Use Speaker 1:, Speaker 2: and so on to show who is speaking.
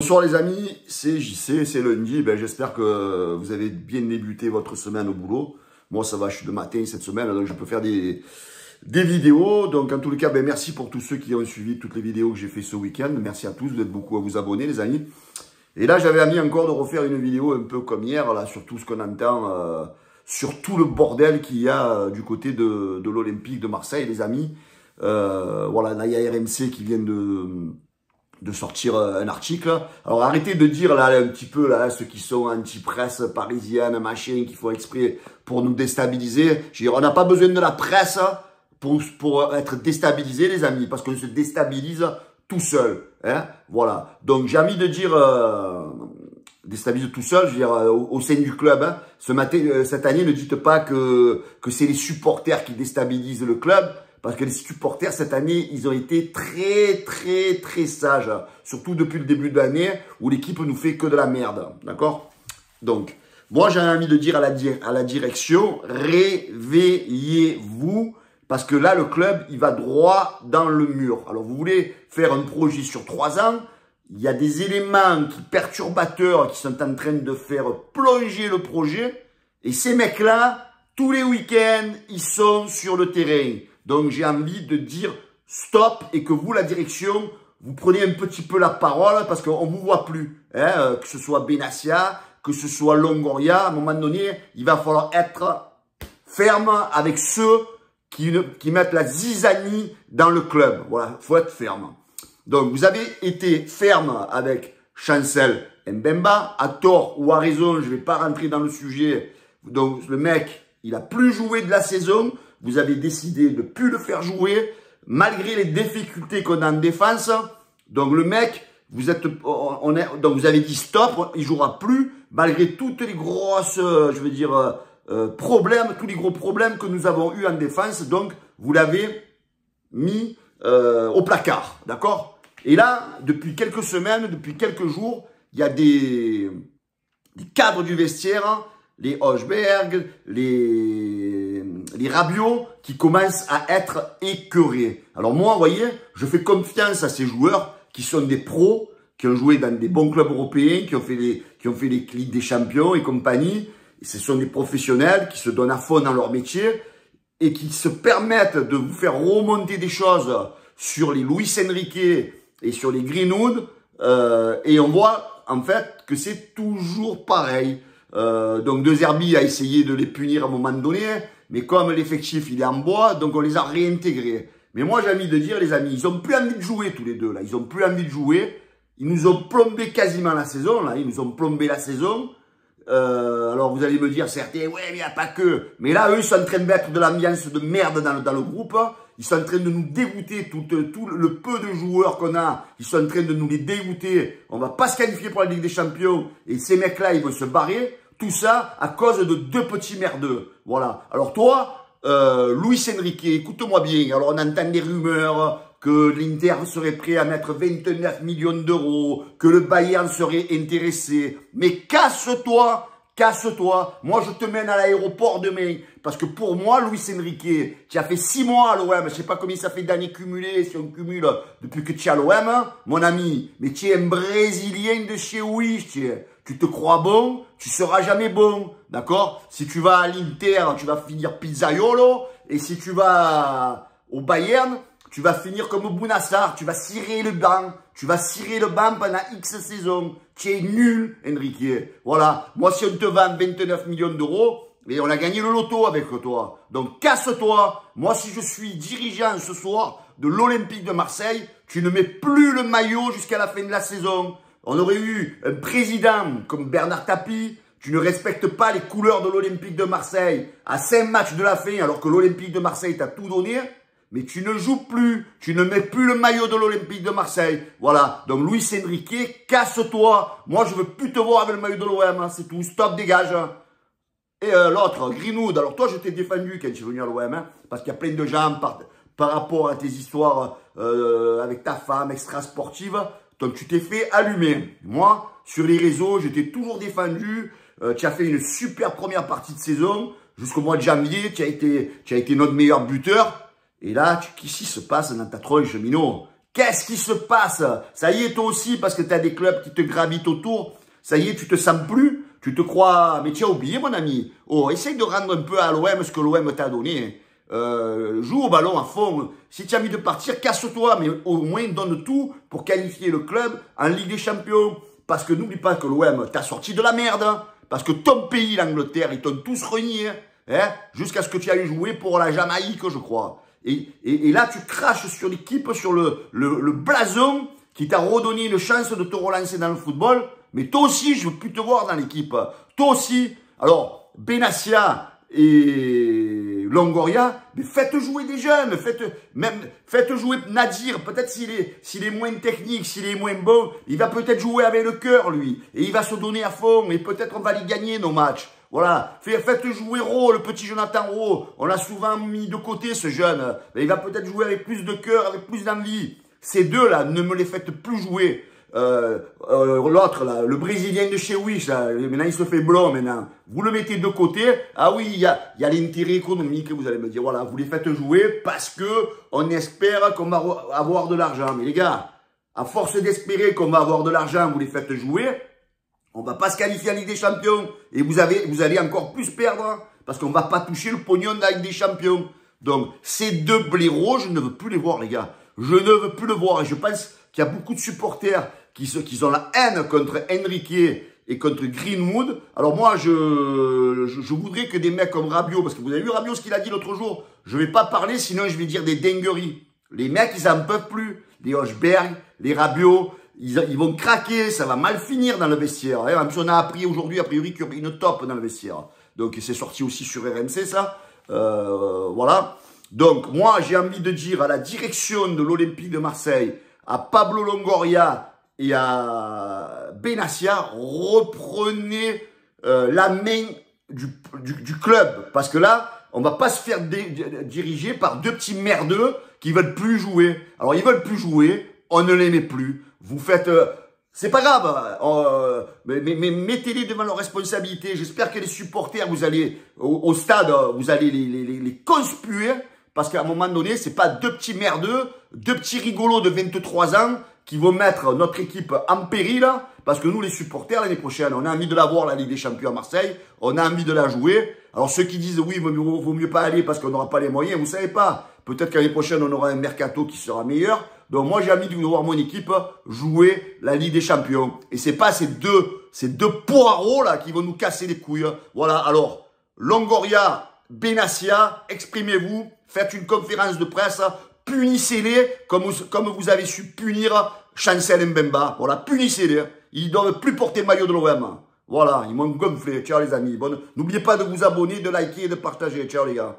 Speaker 1: Bonsoir les amis, c'est JC, c'est lundi. J'espère que vous avez bien débuté votre semaine au boulot. Moi ça va, je suis le matin cette semaine, donc je peux faire des vidéos. Donc en tous les cas, merci pour tous ceux qui ont suivi toutes les vidéos que j'ai fait ce week-end. Merci à tous, vous êtes beaucoup à vous abonner les amis. Et là j'avais envie encore de refaire une vidéo un peu comme hier, là, sur tout ce qu'on entend, sur tout le bordel qu'il y a du côté de l'Olympique de Marseille les amis. Voilà, là il y a RMC qui vient de sortir un article. Alors arrêtez de dire là un petit peu là ceux qui sont anti-presse parisienne, machin, qui font exprès pour nous déstabiliser. Je veux dire, on n'a pas besoin de la presse pour être déstabilisé les amis, parce qu'on se déstabilise tout seul. Hein, voilà. Donc j'ai envie de dire déstabilise tout seul, je veux dire au sein du club. Hein. Cette année, ne dites pas que c'est les supporters qui déstabilisent le club. Parce que les supporters, cette année, ils ont été très sages. Surtout depuis le début de l'année, où l'équipe nous fait que de la merde. D'accord? Donc, moi, j'ai envie de dire à la direction, réveillez-vous. Parce que là, le club, il va droit dans le mur. Alors, vous voulez faire un projet sur 3 ans. Il y a des éléments perturbateurs qui sont en train de faire plonger le projet. Et ces mecs-là, tous les week-ends, ils sont sur le terrain. Donc, j'ai envie de dire stop et que vous, la direction, vous prenez un petit peu la parole parce qu'on ne vous voit plus. Hein, que ce soit Benassia, que ce soit Longoria, à un moment donné, il va falloir être ferme avec ceux qui mettent la zizanie dans le club. Voilà, il faut être ferme. Donc, vous avez été ferme avec Chancel Mbemba. À tort ou à raison, je ne vais pas rentrer dans le sujet. Donc, le mec, il a plus joué de la saison. Vous avez décidé de ne plus le faire jouer, malgré les difficultés qu'on a en défense. Donc le mec, donc vous avez dit stop, il jouera plus, malgré toutes les grosses, je veux dire, problèmes, tous les gros problèmes que nous avons eu en défense. Donc vous l'avez mis au placard, d'accord? Et là, depuis quelques semaines, depuis quelques jours, il y a des cadres du vestiaire, les Hochberg, les Rabiot, qui commencent à être écœurés. Alors moi, vous voyez, je fais confiance à ces joueurs qui sont des pros, qui ont joué dans des bons clubs européens, qui ont fait les Ligues des Champions et compagnie. Et ce sont des professionnels qui se donnent à fond dans leur métier et qui se permettent de vous faire remonter des choses sur les Luis Enrique et sur les Greenwood. Et on voit en fait que c'est toujours pareil. Donc De Zerbi a essayé de les punir à un moment donné, mais comme l'effectif il est en bois, donc on les a réintégrés. Mais moi j'ai envie de dire les amis, ils ont plus envie de jouer tous les deux là, ils ont plus envie de jouer. Ils nous ont plombé quasiment la saison là, ils nous ont plombé la saison. Alors vous allez me dire certains, ouais mais il n'y a pas que. Mais là eux ils sont en train de mettre de l'ambiance de merde dans le groupe. Ils sont en train de nous dégoûter, tout le peu de joueurs qu'on a, ils sont en train de nous les dégoûter. On va pas se qualifier pour la Ligue des Champions. Et ces mecs-là, ils vont se barrer. Tout ça à cause de 2 petits merdeux. Voilà. Alors toi, Luis Enrique, écoute-moi bien. Alors on entend des rumeurs que l'Inter serait prêt à mettre 29 millions d'euros, que le Bayern serait intéressé. Mais casse-toi. Casse-toi, moi je te mène à l'aéroport demain. Parce que pour moi, Luis Enrique, tu as fait 6 mois à l'OM. Je ne sais pas combien ça fait d'années cumulées, si on cumule depuis que tu es à l'OM, mon ami. Mais tu es un Brésilien de chez Wish. Tu te crois bon, tu seras jamais bon. D'accord? Si tu vas à l'Inter, tu vas finir pizzaiolo. Et si tu vas au Bayern, tu vas finir comme Bounassar. Tu vas cirer le banc. Tu vas cirer le banc pendant X saisons. Tu es nul, Enrique. Voilà. Moi, si on te vend 29 millions d'euros, et on a gagné le loto avec toi. Donc, casse-toi. Moi, si je suis dirigeant ce soir de l'Olympique de Marseille, tu ne mets plus le maillot jusqu'à la fin de la saison. On aurait eu un président comme Bernard Tapie. Tu ne respectes pas les couleurs de l'Olympique de Marseille à 5 matchs de la fin, alors que l'Olympique de Marseille t'a tout donné. Mais tu ne joues plus, tu ne mets plus le maillot de l'Olympique de Marseille. Voilà, donc Luis Enrique, casse-toi. Moi, je veux plus te voir avec le maillot de l'OM, hein. C'est tout, stop, dégage. Et l'autre, Greenwood, alors toi, je t'ai défendu quand tu es venu à l'OM, hein, parce qu'il y a plein de gens par rapport à tes histoires avec ta femme extra-sportive. Donc, tu t'es fait allumer. Moi, sur les réseaux, je t'ai toujours défendu. Tu as fait une super première partie de saison. Jusqu'au mois de janvier, tu as été notre meilleur buteur. Et là, qu'est-ce qui se passe dans ta tronche, Minot? Qu'est-ce qui se passe? Ça y est, toi aussi, parce que tu as des clubs qui te gravitent autour. Ça y est, tu te sens plus. Tu te crois... Mais tu as oublié, mon ami. Oh, essaye de rendre un peu à l'OM ce que l'OM t'a donné. Joue au ballon à fond. Si tu as envie de partir, casse-toi. Mais au moins, donne tout pour qualifier le club en Ligue des Champions. Parce que n'oublie pas que l'OM t'a sorti de la merde. Hein. Parce que ton pays, l'Angleterre, ils t'ont tous renié. Hein, jusqu'à ce que tu ailles jouer pour la Jamaïque, je crois. Et là, tu craches sur l'équipe, sur le blason qui t'a redonné une chance de te relancer dans le football. Mais toi aussi, je veux plus te voir dans l'équipe. Toi aussi. Alors, Benassia et Longoria, mais faites jouer des jeunes. Faites jouer Nadir. Peut-être s'il est moins technique, s'il est moins bon, il va peut-être jouer avec le cœur, lui. Et il va se donner à fond. Et peut-être on va les gagner, nos matchs. Voilà, faites jouer Rowe, le petit Jonathan Rowe. On l'a souvent mis de côté, ce jeune. Mais il va peut-être jouer avec plus de cœur, avec plus d'envie. Ces deux-là, ne me les faites plus jouer. L'autre, là, le Brésilien de chez Wish, là, maintenant il se fait blond, maintenant. Vous le mettez de côté. Ah oui, il y a l'intérêt économique, vous allez me dire. Voilà, vous les faites jouer parce que on espère qu'on va avoir de l'argent. Mais les gars, à force d'espérer qu'on va avoir de l'argent, vous les faites jouer. On va pas se qualifier en Ligue des Champions. Et vous allez encore plus perdre. Hein, parce qu'on va pas toucher le pognon de la Ligue des Champions. Donc, ces deux blaireaux, je ne veux plus les voir, les gars. Je ne veux plus le voir. Et je pense qu'il y a beaucoup de supporters qui ont la haine contre Enrique et contre Greenwood. Alors moi, je voudrais que des mecs comme Rabiot, parce que vous avez vu Rabiot ce qu'il a dit l'autre jour. Je vais pas parler, sinon je vais dire des dingueries. Les mecs, ils en peuvent plus. Les Hochberg, les Rabiot. Ils vont craquer, ça va mal finir dans le vestiaire. Hein. Même si on a appris aujourd'hui, a priori, qu'il y aurait une top dans le vestiaire. Donc, c'est sorti aussi sur RMC, ça. Voilà. Donc, moi, j'ai envie de dire à la direction de l'Olympique de Marseille, à Pablo Longoria et à Benassia, reprenez la main du club. Parce que là, on va pas se faire diriger par deux petits merdeux qui veulent plus jouer. Alors, ils veulent plus jouer, on ne les met plus. Vous faites... c'est pas grave, mais mettez-les devant leurs responsabilités. J'espère que les supporters, vous allez au stade, vous allez les conspuer. Parce qu'à un moment donné, c'est pas deux petits merdeux, deux petits rigolos de 23 ans qui vont mettre notre équipe en péril. Parce que nous, les supporters, l'année prochaine, on a envie de la voir, la Ligue des Champions à Marseille. On a envie de la jouer. Alors ceux qui disent, oui, il vaut mieux pas aller parce qu'on n'aura pas les moyens, vous savez pas. Peut-être qu'année prochaine, on aura un mercato qui sera meilleur. Donc moi, j'ai envie de voir mon équipe jouer la Ligue des Champions. Et c'est pas ces deux poireaux là qui vont nous casser les couilles. Voilà, alors, Longoria, Benassia, exprimez-vous, faites une conférence de presse, punissez-les comme vous avez su punir Chancel Mbemba. Voilà, punissez-les. Ils ne doivent plus porter le maillot de l'OM. Voilà, ils m'ont gonflé. Ciao les amis. Bon, n'oubliez pas de vous abonner, de liker et de partager. Ciao les gars.